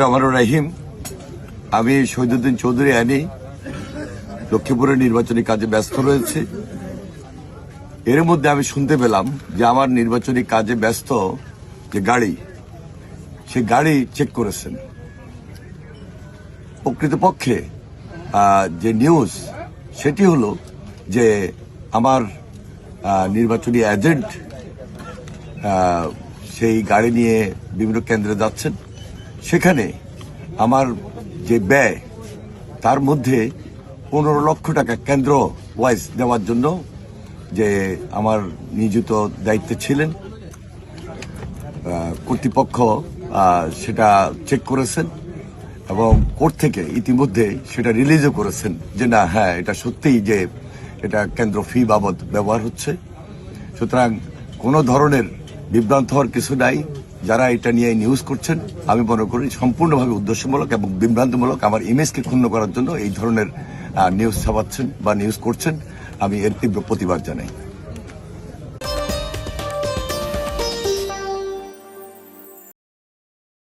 রহমান রাহিম। আমি শহীদুদ্দিন চৌধুরী আনি লক্ষ্মীপুরের নির্বাচনী কাজে ব্যস্ত রয়েছে। এর মধ্যে আমি শুনতে পেলাম যে আমার নির্বাচনী কাজে ব্যস্ত যে গাড়ি, সে গাড়ি চেক করেছেন। প্রকৃতপক্ষে যে নিউজ সেটি হলো যে আমার নির্বাচনী এজেন্ট সেই গাড়ি নিয়ে বিভিন্ন কেন্দ্রে যাচ্ছেন। সেখানে আমার যে ব্যয়, তার মধ্যে 15 লক্ষ টাকা কেন্দ্র ওয়াইজ দেওয়ার জন্য যে আমার নিয়োজিত দায়িত্বে ছিলেন কর্তৃপক্ষ সেটা চেক করেছেন এবং কোর্ট থেকে ইতিমধ্যে সেটা রিলিজও করেছেন যে না, হ্যাঁ, এটা সত্যিই যে এটা কেন্দ্র ফি বাবদ ব্যবহার হচ্ছে। সুতরাং কোনো ধরনের বিভ্রান্ত হওয়ার কিছু নাই। যারা এটা নিয়ে নিউজ করছেন, আমি মনে করি সম্পূর্ণভাবে উদ্দেশ্যমূলক এবং বিভ্রান্তিমূলক, আমার ইমেজকে ক্ষুণ্ণ করার জন্য এই ধরনের নিউজ ছাপাচ্ছেন বা নিউজ করছেন। আমি এর তীব্র প্রতিবাদ জানাই।